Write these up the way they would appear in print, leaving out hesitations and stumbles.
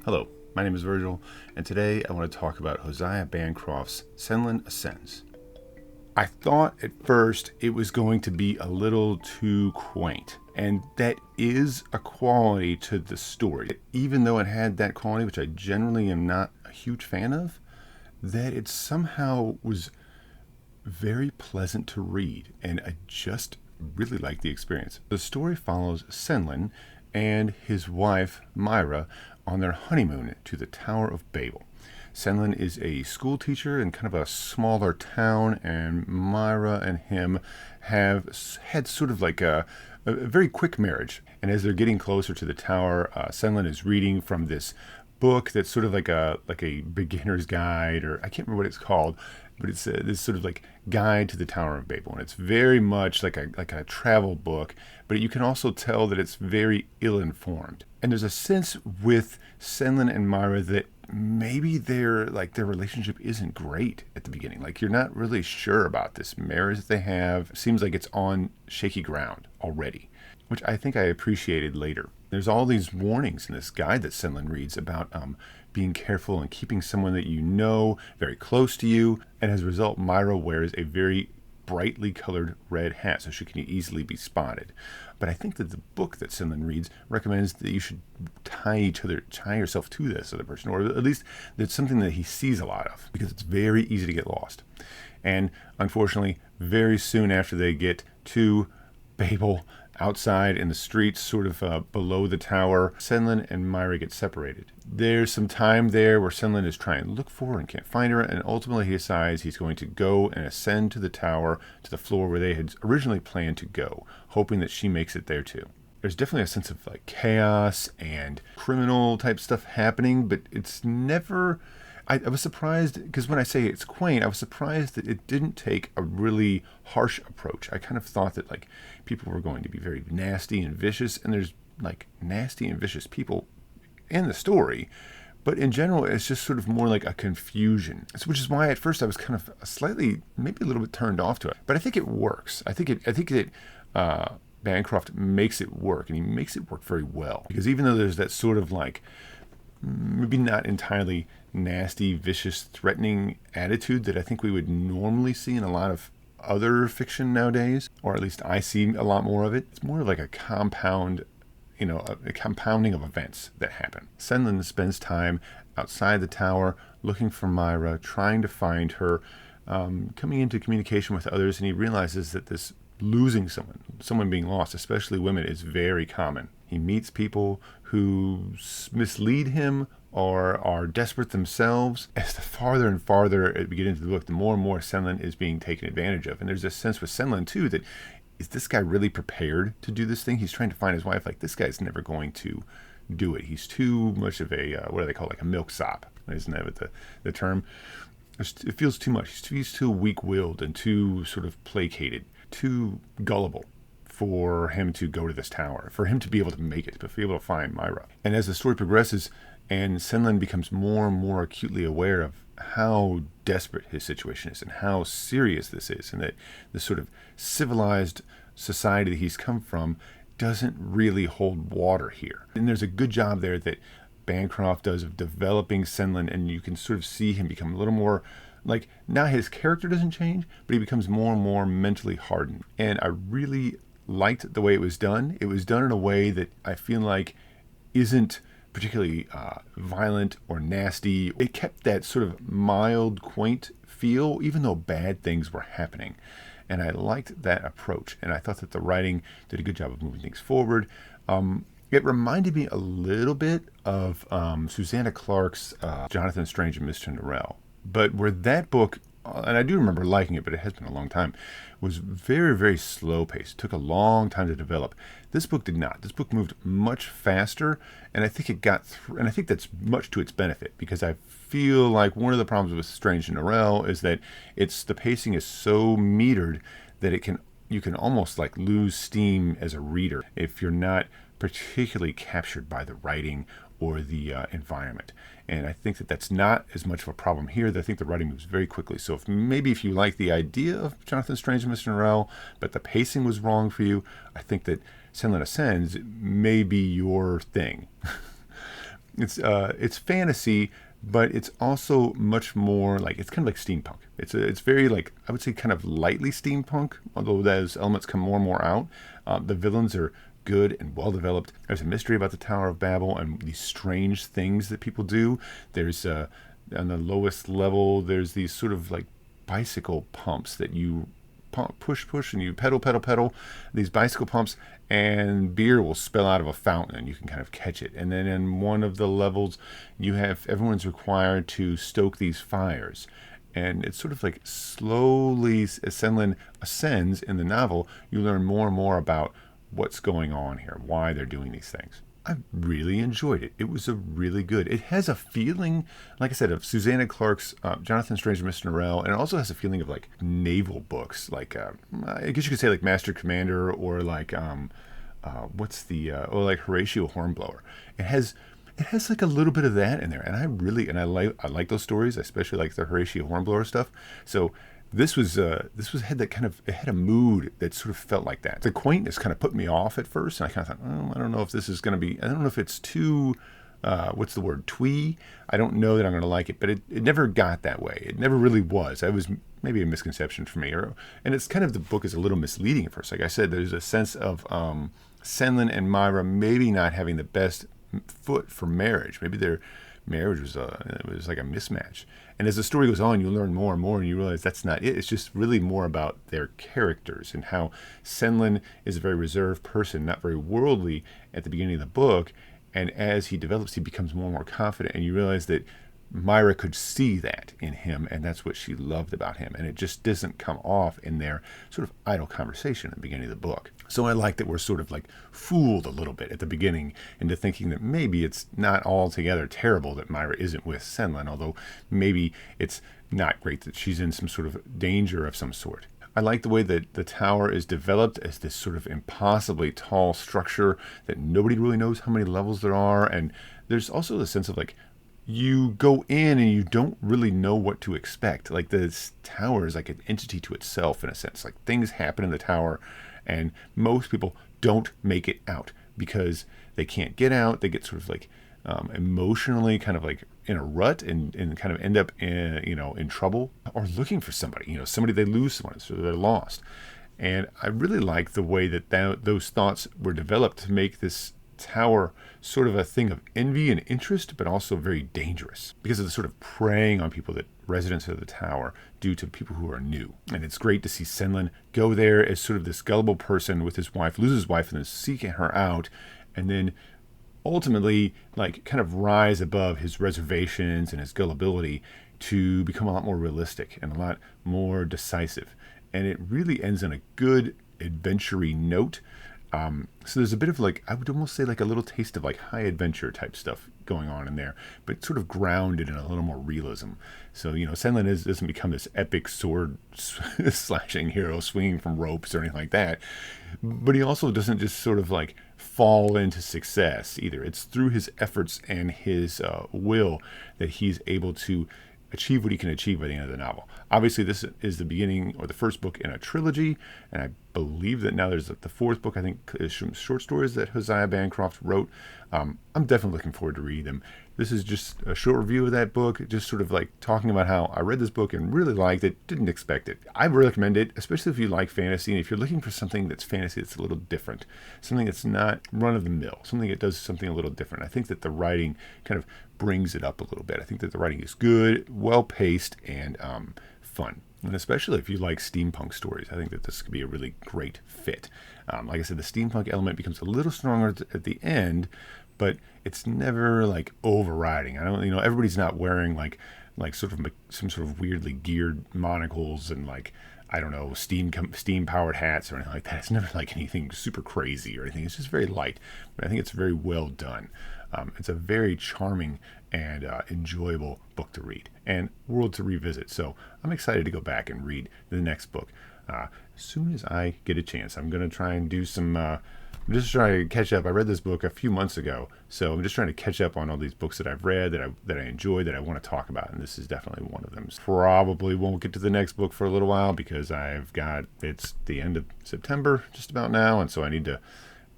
Hello, my name is Virgil, and today I want to talk about Josiah Bancroft's Senlin Ascends. I thought at first it was going to be a little too quaint, and that is a quality to the story. Even though it had that quality, which I generally am not a huge fan of, that it somehow was very pleasant to read, and I just really liked the experience. The story follows Senlin and his wife Myra on their honeymoon to the Tower of Babel. Senlin is a school teacher in kind of a smaller town, and Myra and him have had sort of like a very quick marriage. And as they're getting closer to the tower, Senlin is reading from this book that's sort of like a beginner's guide, or I can't remember what it's called, but it's this sort of like guide to the Tower of Babel, and it's very much like a travel book, but you can also tell that it's very ill-informed. And there's a sense with Senlin and Myra that maybe their relationship isn't great at the beginning. Like, you're not really sure about this marriage that they have. It seems like it's on shaky ground already, which I think I appreciated later. There's all these warnings in this guide that Senlin reads about being careful and keeping someone that you know very close to you. And as a result, Myra wears a very brightly colored red hat, so she can easily be spotted. But I think that the book that Senlin reads recommends that you should tie yourself to this other person, or at least that's something that he sees a lot of, because it's very easy to get lost. And unfortunately, very soon after they get to Babel, outside in the streets, sort of below the tower, Senlin and Myra get separated. There's some time there where Senlin is trying to look for her and can't find her, and ultimately he decides he's going to go and ascend to the tower, to the floor where they had originally planned to go, hoping that she makes it there too. There's definitely a sense of like chaos and criminal type stuff happening, but it's never... I was surprised, because when I say it's quaint, I was surprised that it didn't take a really harsh approach. I kind of thought that like people were going to be very nasty and vicious, and there's like nasty and vicious people in the story, but in general it's just sort of more like a confusion, which is why at first I was kind of slightly, maybe a little bit turned off to it. But I think it works. I think that Bancroft makes it work, and he makes it work very well, because even though there's that sort of like maybe not entirely nasty, vicious, threatening attitude that I think we would normally see in a lot of other fiction nowadays, or at least I see a lot more of it. It's more like a compounding of events that happen. Senlin spends time outside the tower looking for Myra, trying to find her, coming into communication with others, and he realizes that this losing someone being lost, especially women, is very common. He meets people who mislead him or are desperate themselves. As the farther and farther we get into the book, the more and more Senlin is being taken advantage of. And there's this sense with Senlin too that, is this guy really prepared to do this thing? He's trying to find his wife. Like, this guy's never going to do it. He's too much of a, what do they call it? Like a milksop. Isn't that the term? It feels too much. He's too weak-willed and too sort of placated, too gullible for him to go to this tower, for him to be able to make it, to be able to find Myra. And as the story progresses, and Senlin becomes more and more acutely aware of how desperate his situation is and how serious this is, and that the sort of civilized society that he's come from doesn't really hold water here. And there's a good job there that Bancroft does of developing Senlin, and you can sort of see him become a little more, like, now his character doesn't change, but he becomes more and more mentally hardened. And I really liked the way it was done. It was done in a way that I feel like isn't particularly violent or nasty. It kept that sort of mild, quaint feel, even though bad things were happening. And I liked that approach, and I thought that the writing did a good job of moving things forward. It reminded me a little bit of Susanna Clarke's Jonathan Strange and Mr. Norrell. But where that book, and I do remember liking it, but it has been a long time, was very, very slow paced. It took a long time to develop. This book did not. This book moved much faster, and I think it got through, and I think that's much to its benefit, because I feel like one of the problems with Strange and Norrell is that the pacing is so metered that you can almost like lose steam as a reader if you're not particularly captured by the writing or the environment. And I think that that's not as much of a problem here. I think the writing moves very quickly. So if you like the idea of Jonathan Strange and Mr. Norrell, but the pacing was wrong for you, I think that Senlin Ascends may be your thing. It's fantasy, but it's also much more like it's kind of like steampunk. It's very like I would say kind of lightly steampunk, although those elements come more and more out. The villains are good and well developed. There's a mystery about the Tower of Babel and these strange things that people do. There's on the lowest level, there's these sort of like bicycle pumps that you push, and you pedal these bicycle pumps, and beer will spill out of a fountain, and you can kind of catch it. And then in one of the levels, you have everyone's required to stoke these fires. And it's sort of like slowly, as Senlin ascends in the novel, you learn more and more about what's going on here, why they're doing these things. I really enjoyed it. It was a really good. It has a feeling, like I said, of Susanna Clarke's Jonathan Strange and Mr. Norrell, and it also has a feeling of like naval books, like I guess you could say like Master Commander, or like or like Horatio Hornblower. It has like a little bit of that in there, and I like those stories. I especially like the Horatio Hornblower stuff. So this was had that kind of, it had a mood that sort of felt like that. The quaintness kind of put me off at first, and I kind of thought, oh, I don't know if this is going to be. I don't know if it's too. What's the word? Twee. I don't know that I'm going to like it, but it never got that way. It never really was. I was maybe a misconception for me, and it's kind of, the book is a little misleading at first. Like I said, there's a sense of Senlin and Myra maybe not having the best foot for marriage. Maybe their marriage was like a mismatch. And as the story goes on, you learn more and more, and you realize that's not it. It's just really more about their characters and how Senlin is a very reserved person, not very worldly at the beginning of the book. And as he develops, he becomes more and more confident, and you realize that Myra could see that in him, and that's what she loved about him. And it just doesn't come off in their sort of idle conversation at the beginning of the book. So I like that we're sort of like fooled a little bit at the beginning into thinking that maybe it's not altogether terrible that Myra isn't with Senlin, although maybe it's not great that she's in some sort of danger of some sort. I like the way that the tower is developed as this sort of impossibly tall structure that nobody really knows how many levels there are. And there's also the sense of like, you go in and you don't really know what to expect. Like, this tower is like an entity to itself in a sense. Like, things happen in the tower, and most people don't make it out because they can't get out. They get sort of like emotionally kind of like in a rut, and kind of end up in trouble, or looking for somebody. Somebody, they lose someone, so they're lost. And I really like the way that those thoughts were developed to make this tower sort of a thing of envy and interest, but also very dangerous because of the sort of preying on people that residents of the tower do to people who are new. And it's great to see Senlin go there as sort of this gullible person with his wife, lose his wife, and then seeking her out, and then ultimately like kind of rise above his reservations and his gullibility to become a lot more realistic and a lot more decisive. And it really ends on a good adventure-y note. So there's a bit of like, I would almost say like a little taste of like high adventure type stuff going on in there, but sort of grounded in a little more realism. So, Senlin doesn't become this epic sword slashing hero swinging from ropes or anything like that, but he also doesn't just sort of like fall into success either. It's through his efforts and his will that he's able to achieve what he can achieve by the end of the novel. Obviously, this is the beginning or the first book in a trilogy, and I believe that now there's the fourth book, I think, is some short stories that Josiah Bancroft wrote. I'm definitely looking forward to reading them. This is just a short review of that book, just sort of like talking about how I read this book and really liked it, didn't expect it. I recommend it, especially if you like fantasy, and if you're looking for something that's fantasy that's a little different, something that's not run-of-the-mill, something that does something a little different. I think that the writing kind of brings it up a little bit. I think that the writing is good, well-paced, and fun. And especially if you like steampunk stories, I think that this could be a really great fit. Like I said, the steampunk element becomes a little stronger at the end, but it's never like overriding. I don't, everybody's not wearing like sort of some sort of weirdly geared monocles and like, I don't know, steam powered hats or anything like that. It's never like anything super crazy or anything. It's just very light, but I think it's very well done. It's a very charming and enjoyable book to read and world to revisit. So I'm excited to go back and read the next book. As soon as I get a chance, I'm going to try and do some, I'm just trying to catch up. I read this book a few months ago, so I'm just trying to catch up on all these books that I've read, that I enjoy, that I want to talk about, and this is definitely one of them. Probably won't get to the next book for a little while because it's the end of September just about now, and so I need to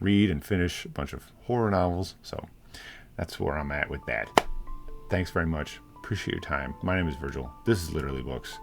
read and finish a bunch of horror novels, so That's where I'm at with that. Thanks very much. Appreciate your time. My name is Virgil. This is Literally Books.